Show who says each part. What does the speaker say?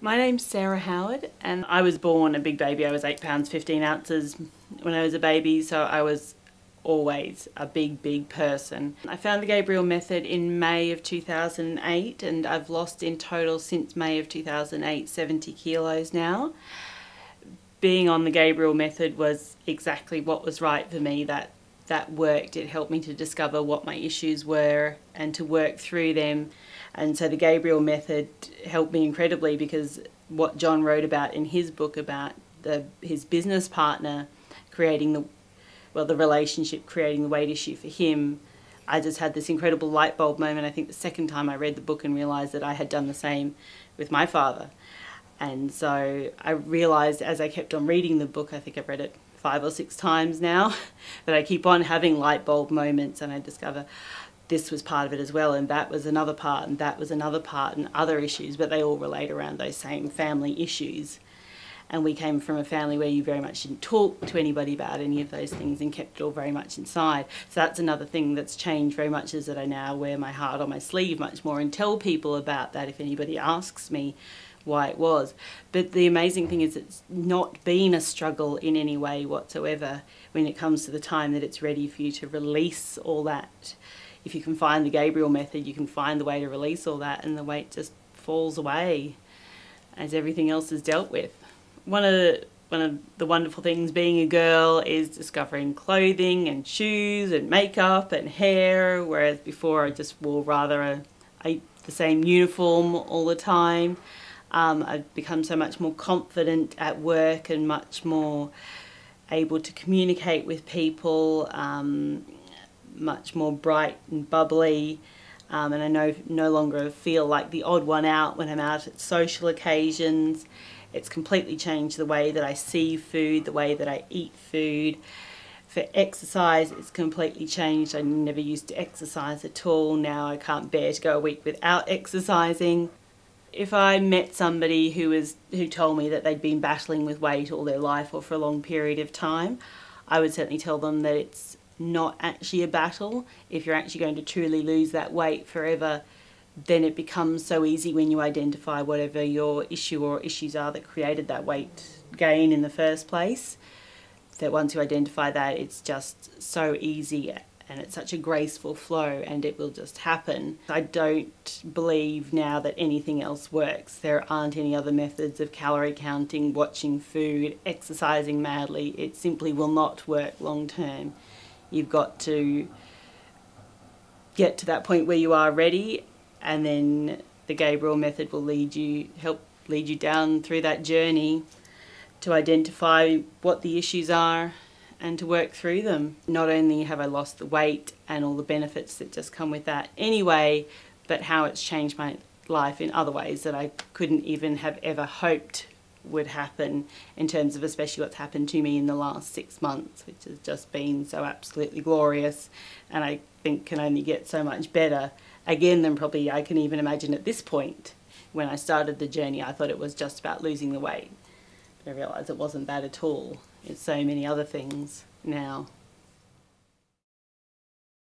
Speaker 1: My name's Sarah Howard and I was born a big baby. I was 8 pounds 15 ounces when I was a baby, so I was always a big person. I found the Gabriel method in May of 2008 and I've lost in total since May of 2008 70 kilos now. Being on the Gabriel method was exactly what was right for me. That worked. It helped me to discover what my issues were and to work through them. And so the Gabriel method helped me incredibly, because what John wrote about in his book about his business partner creating the relationship creating the weight issue for him, I just had this incredible light bulb moment. I think the second time I read the book and realised that I had done the same with my father. And so I realised as I kept on reading the book, I think I've read it 5 or 6 times now, that I keep on having light bulb moments and I discover this was part of it as well, and that was another part, and that was another part, and other issues, but they all relate around those same family issues. And we came from a family where you very much didn't talk to anybody about any of those things and kept it all very much inside. So that's another thing that's changed very much, is that I now wear my heart on my sleeve much more and tell people about that if anybody asks me why it was. But the amazing thing is it's not been a struggle in any way whatsoever when it comes to the time that it's ready for you to release all that. If you can find the Gabriel method, you can find the way to release all that, and the weight just falls away as everything else is dealt with. One of the wonderful things being a girl is discovering clothing and shoes and makeup and hair, whereas before I just wore rather the same uniform all the time. I've become so much more confident at work and much more able to communicate with people, much more bright and bubbly, and I no longer feel like the odd one out when I'm out at social occasions. It's completely changed the way that I see food, the way that I eat food. For exercise, it's completely changed. I never used to exercise at all. Now I can't bear to go a week without exercising. If I met somebody who told me that they'd been battling with weight all their life or for a long period of time, I would certainly tell them that it's not actually a battle. If you're actually going to truly lose that weight forever, then it becomes so easy when you identify whatever your issue or issues are that created that weight gain in the first place, that once you identify that, it's just so easy and it's such a graceful flow and it will just happen. I don't believe now that anything else works. There aren't any other methods of calorie counting, watching food, exercising madly. It simply will not work long term. You've got to get to that point where you are ready, and then the Gabriel method will help lead you down through that journey to identify what the issues are and to work through them. Not only have I lost the weight and all the benefits that just come with that anyway, but how it's changed my life in other ways that I couldn't even have ever hoped would happen, in terms of especially what's happened to me in the last 6 months, which has just been so absolutely glorious, and I think can only get so much better again than probably I can even imagine at this point. When I started the journey, I thought it was just about losing the weight, but I realised it wasn't that at all. It's so many other things now.